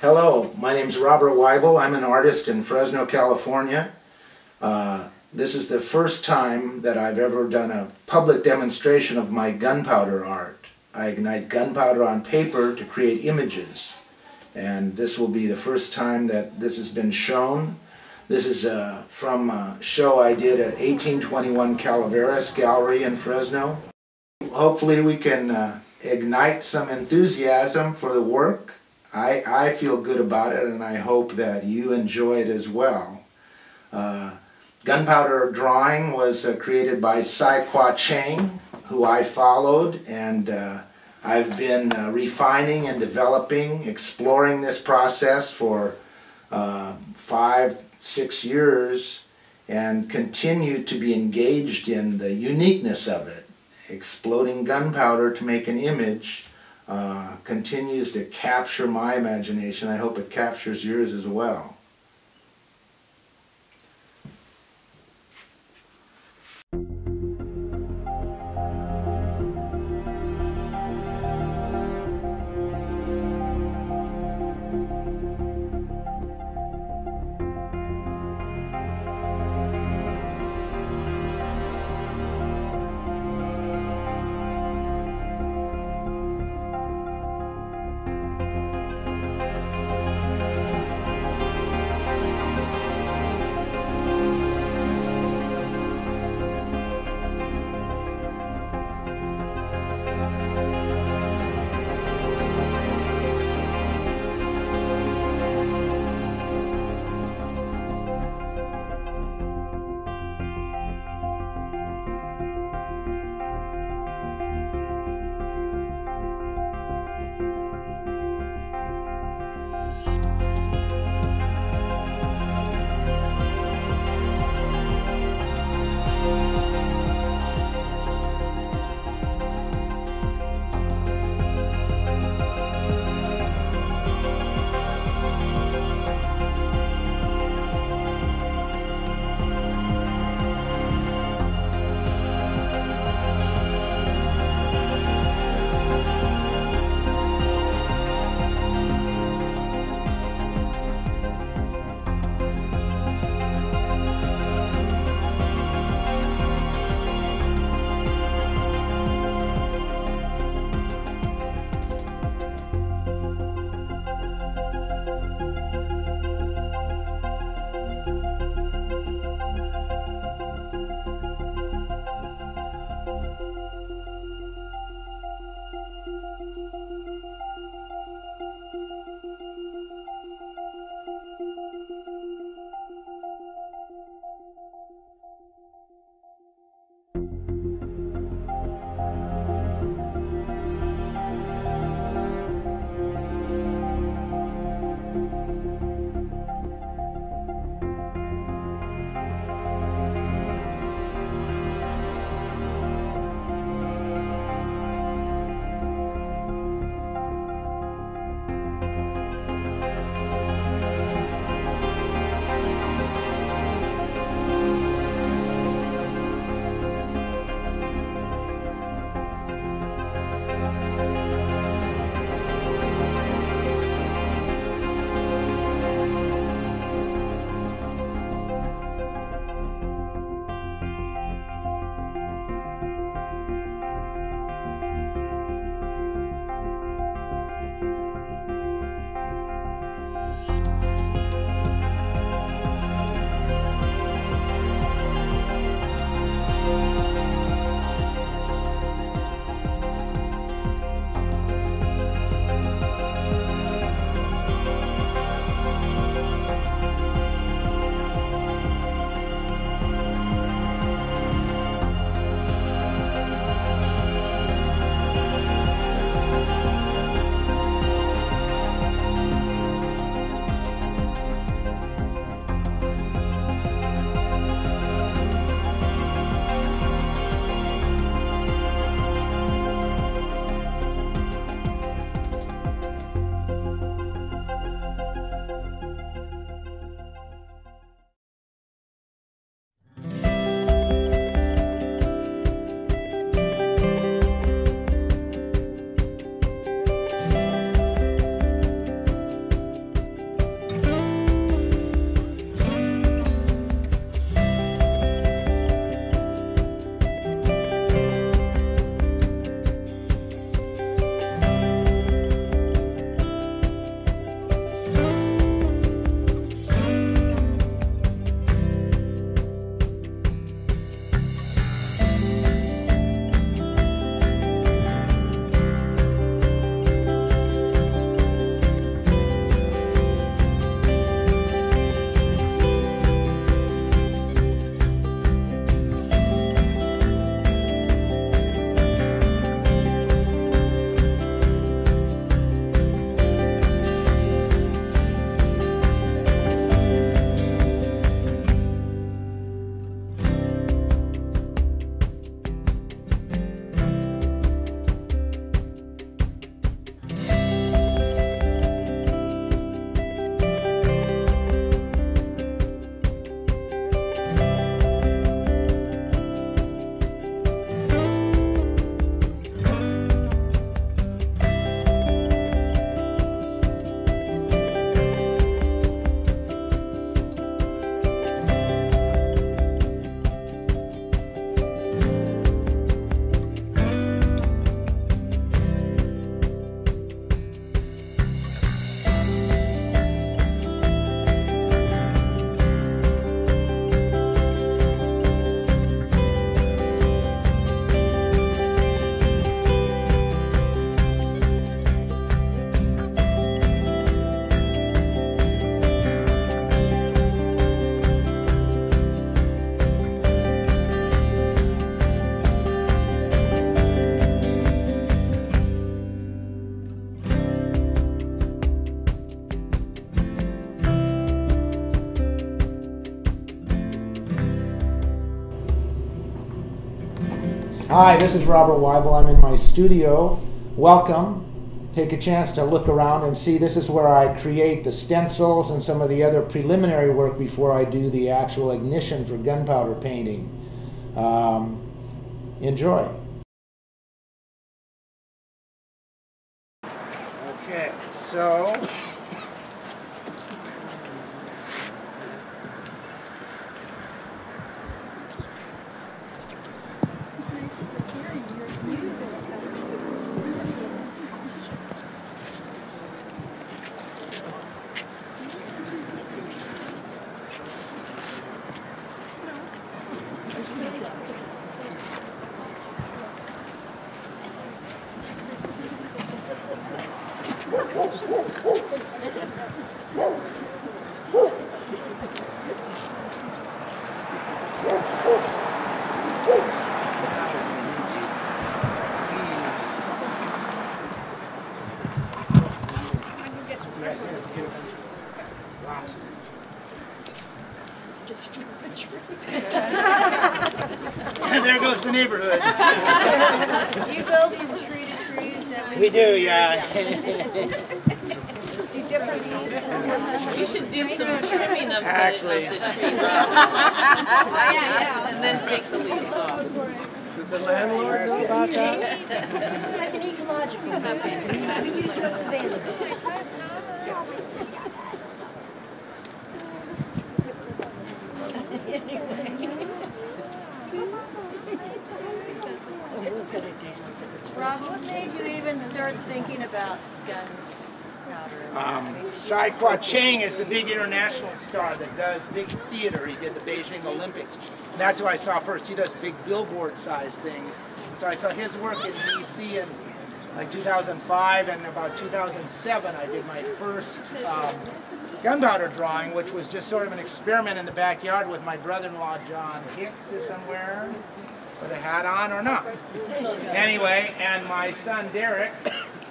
Hello, my name is Robert Weibel. I'm an artist in Fresno, California. This is the first time that I've ever done a public demonstration of my gunpowder art. I ignite gunpowder on paper to create images, and this will be the first time that this has been shown. This is from a show I did at 1821 Calaveras Gallery in Fresno. Hopefully we can ignite some enthusiasm for the work. I feel good about it, and I hope that you enjoy it as well. Gunpowder drawing was created by Sai-Kwa Cheng, who I followed, and I've been refining and developing, exploring this process for 5-6 years, and continue to be engaged in the uniqueness of it. Exploding gunpowder to make an image continues to capture my imagination. I hope it captures yours as well. Hi, this is Robert Weibel. I'm in my studio. Welcome. Take a chance to look around and see. This is where I create the stencils and some of the other preliminary work before I do the actual ignition for gunpowder painting. Enjoy. Okay, so there goes the neighborhood. You go from tree to tree? We do, yeah. Do different leaves? You should do some trimming of the tree. And then take the leaves off. Does the landlord know about that? This is like an ecological program. We use what's available. Rob, what made you even start thinking about gunpowder? Sai Ching is the big international star that does big theater. He did the Beijing Olympics. And that's who I saw first. He does big billboard-sized things. So I saw his work in D.C. in like 2005, and about 2007 I did my first gunpowder drawing, which was just sort of an experiment in the backyard with my brother-in-law John Hicks is somewhere with a hat on or not. Anyway, and my son Derek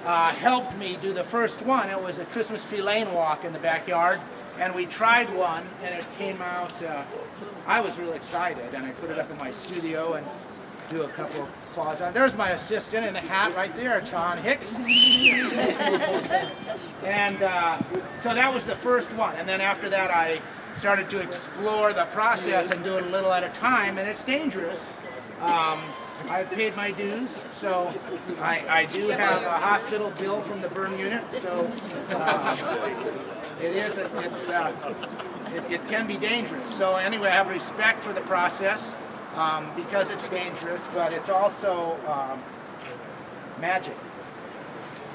helped me do the first one. It was a Christmas tree lane walk in the backyard, and we tried one, and it came out, I was really excited, and I put it up in my studio and do a couple of claws on. There's my assistant in the hat right there, John Hicks. And so that was the first one, and then after that I started to explore the process and do it a little at a time, and it's dangerous. I paid my dues, so I do have a hospital bill from the burn unit, so it can be dangerous. So anyway, I have respect for the process because it's dangerous, but it's also magic.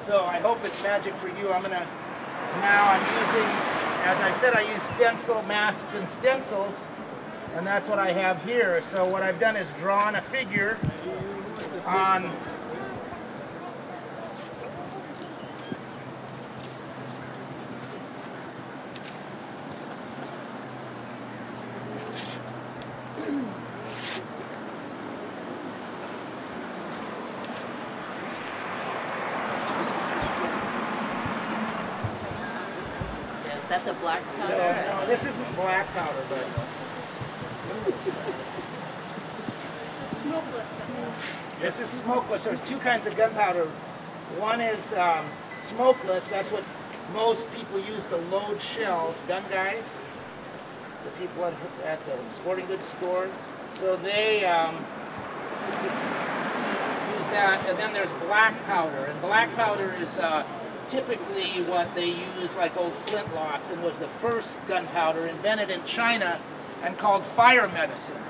So I hope it's magic for you. I'm using, as I said, I use stencil masks and stencils. And that's what I have here. So what I've done is drawn a figure on Is that the black powder? no, this isn't black powder, but The smokeless. this is smokeless. There's two kinds of gunpowder. One is smokeless. That's what most people use to load shells. Gun guys, the people at the sporting goods store. So they use that. And then there's black powder. And black powder is typically what they use like old flintlocks, and was the first gunpowder invented in China and called fire medicine.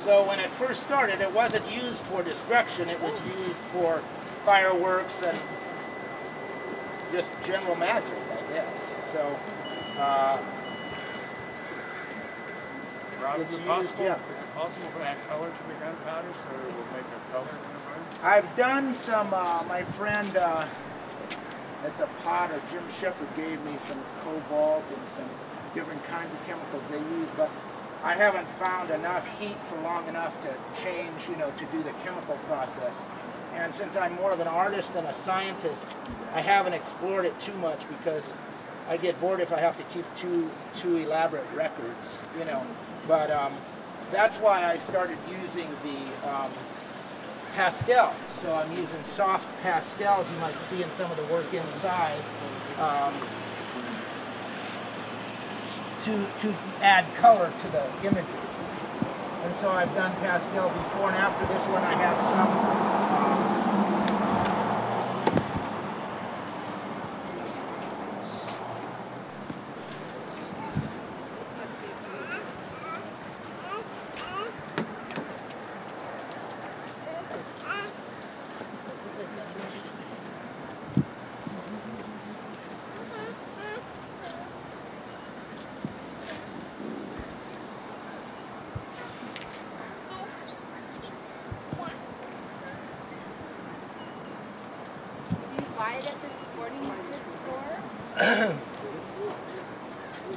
So when it first started, it wasn't used for destruction, it was used for fireworks and just general magic, I guess. So, Rob, is it possible, yeah. is it possible to add color to the gunpowder so it will make a color when it burns? I've done some, my friend, that's a potter, Jim Shepard, gave me some cobalt and some different kinds of chemicals they use, but I haven't found enough heat for long enough to change, to do the chemical process. And since I'm more of an artist than a scientist, I haven't explored it too much because I get bored if I have to keep too elaborate records, But that's why I started using the pastels. So I'm using soft pastels you might see in some of the work inside to add color to the images. And so I've done pastel before and after this one. I have Buy it at the sporting goods store?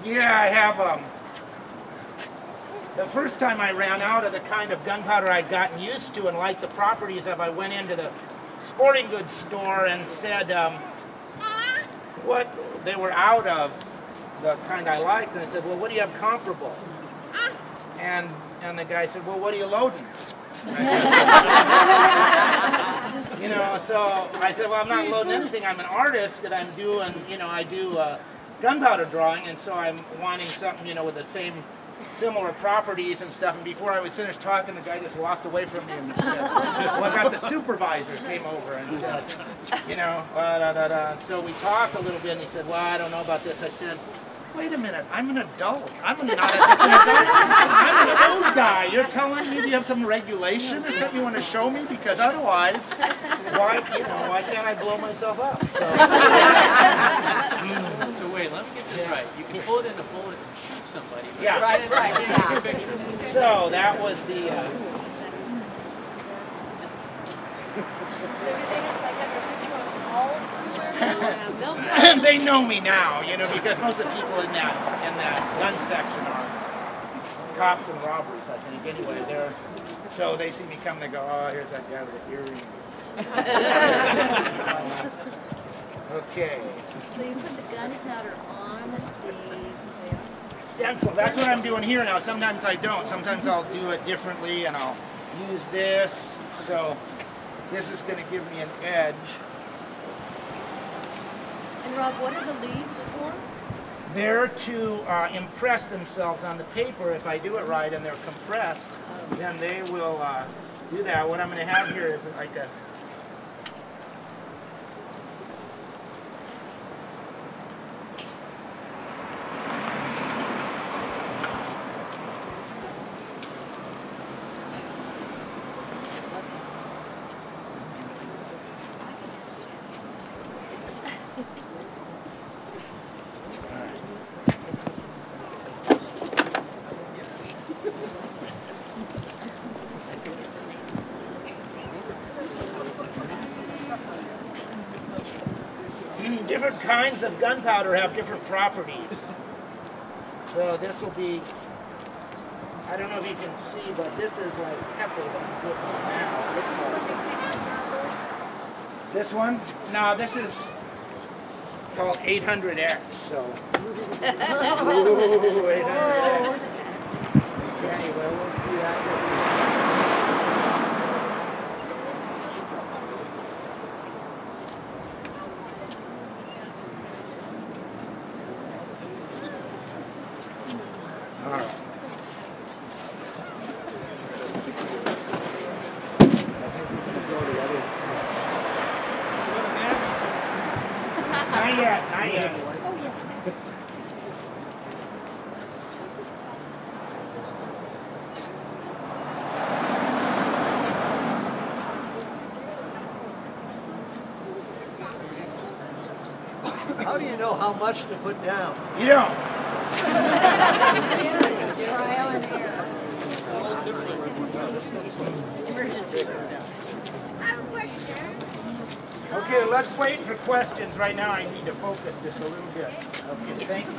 Yeah, I have. The first time I ran out of the kind of gunpowder I'd gotten used to and liked the properties of, I went into the sporting goods store and said what they were out of, the kind I liked, and I said, well, what do you have comparable? And the guy said, well, what are you loading? You know, so I said, well, I'm not loading anything. I'm an artist, and I'm doing, you know, I do gunpowder drawing, and so I'm wanting something, you know, with the same similar properties and stuff. And before I was finished talking, the guy just walked away from me and said, well, I got the supervisor came over and said, you know, So we talked a little bit, and he said, well, I don't know about this. I said, wait a minute, I'm an adult. I'm not just an adult. I'm an old guy. You're telling me you have some regulation or something you want to show me? Because otherwise, why can't I blow myself up? So, So wait, let me get this right. You can pull it in a bullet and shoot somebody. Yeah. Right. Take a picture. So that was the. They know me now, you know, because most of the people in that gun section are cops and robbers, I think. Anyway, so they see me come, they go, oh, here's that guy with the earrings. Okay. So you put the gunpowder on the Stencil. That's what I'm doing here now. Sometimes I don't. Sometimes I'll do it differently, and I'll use this. So this is going to give me an edge. And Rob, what are the leaves for? They're to impress themselves on the paper. If I do it right and they're compressed, then they will do that. What I'm going to have here is like a... Different kinds of gunpowder have different properties. So this will be, I don't know if you can see, but this is like pepper that I'm putting on now. It looks like. This one? No, this is called 800X. So. Ooh, 800X. Okay, well, we'll see that. All right. Not yet, not yet. How do you know how much to put down? You don't. Trial and error. Okay, let's wait for questions. Right now I need to focus just a little bit. Okay, thank you.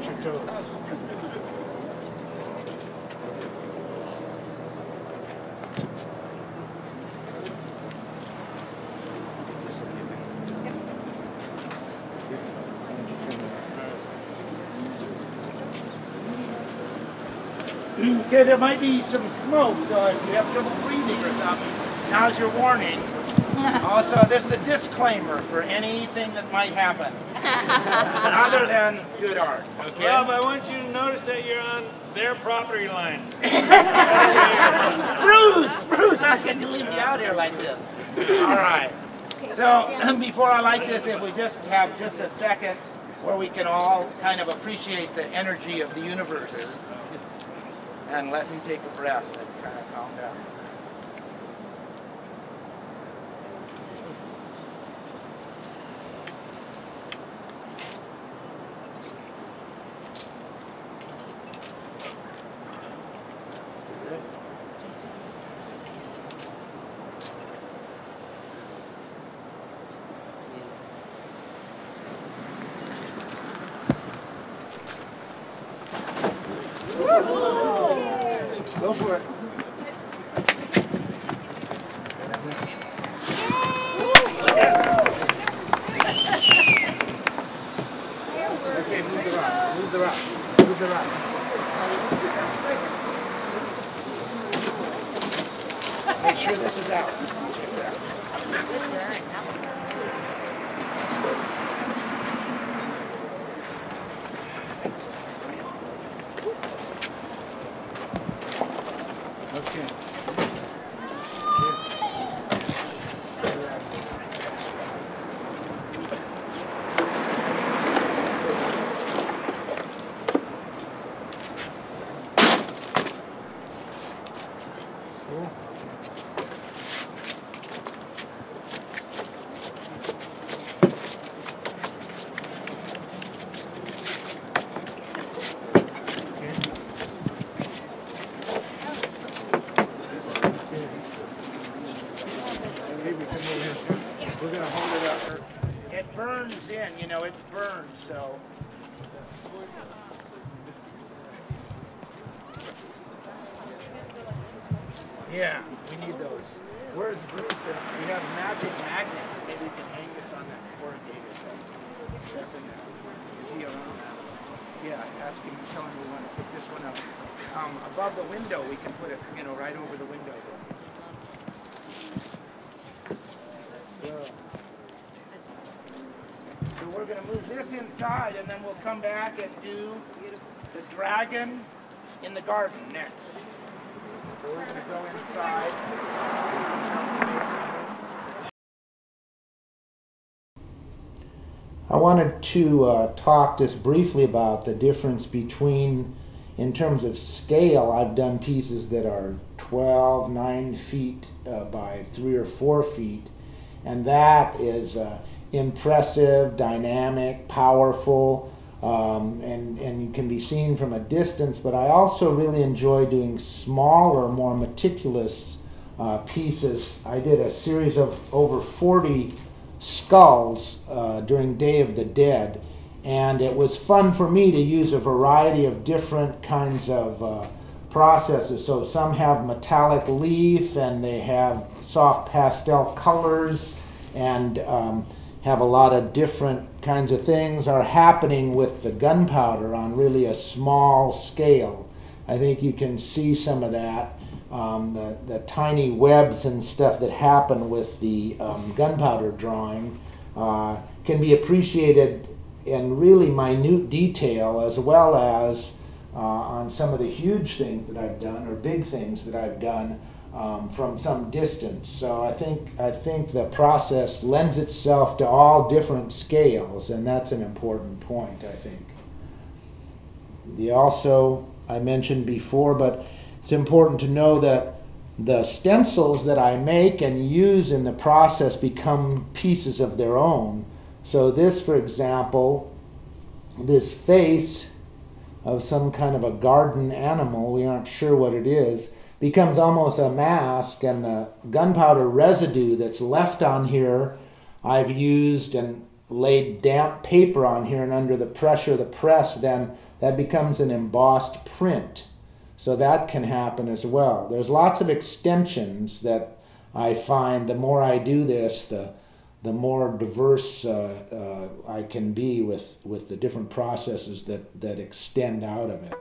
Watch your toes. Okay, there might be some smoke, so if you have trouble breathing or something, now's your warning. Also, this is a disclaimer for anything that might happen, other than good art. Okay? Rob, I want you to notice that you're on their property line. Bruce, how can you leave me out here like this? All right. So before I light this, if we just have just a second where we can all kind of appreciate the energy of the universe. And let me take a breath and kind of calm down. Go for it. Okay, move the rock. Move the rock. Move the rock. Make sure this is out. Okay. Cool. We're going to hold it up. It burns in, you know, it's burned, so. Yeah, we need those. Where's Bruce? We have magic magnets. Maybe we can hang this on this corrugated stuff in there. Is he around? Yeah, ask him, tell him we want to put this one up. Above the window, we can put it, you know, right over the window. So we're going to move this inside, and then we'll come back and do the dragon in the garden next. So we're going to go inside. I wanted to talk just briefly about the difference between, in terms of scale, I've done pieces that are 9 feet by 3 or 4 feet, and that is impressive, dynamic, powerful, and can be seen from a distance. But I also really enjoy doing smaller, more meticulous pieces. I did a series of over 40 skulls during Day of the Dead, and it was fun for me to use a variety of different kinds of processes. So some have metallic leaf, and they have soft pastel colors, and have a lot of different kinds of things are happening with the gunpowder on really a small scale. I think you can see some of that, the tiny webs and stuff that happen with the gunpowder drawing can be appreciated in really minute detail, as well as on some of the huge things that I've done, or big things that I've done, from some distance. So I think the process lends itself to all different scales, and that's an important point, I think. I mentioned before, but it's important to know that the stencils that I make and use in the process become pieces of their own. So this, for example, this face of some kind of a garden animal, we aren't sure what it is, becomes almost a mask, and the gunpowder residue that's left on here I've used and lay damp paper on here and under the pressure of the press, then that becomes an embossed print. So that can happen as well. There's lots of extensions that I find the more I do this, the more diverse I can be with the different processes that extend out of it.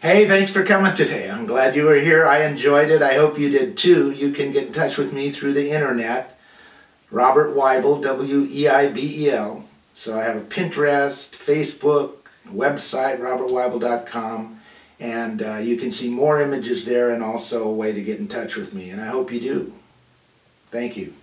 Hey, thanks for coming today. I'm glad you were here. I enjoyed it. I hope you did too. You can get in touch with me through the internet. Robert Weibel, W-E-I-B-E-L. So I have a Pinterest, Facebook, website, robertweibel.com, and you can see more images there and also a way to get in touch with me, and I hope you do. Thank you.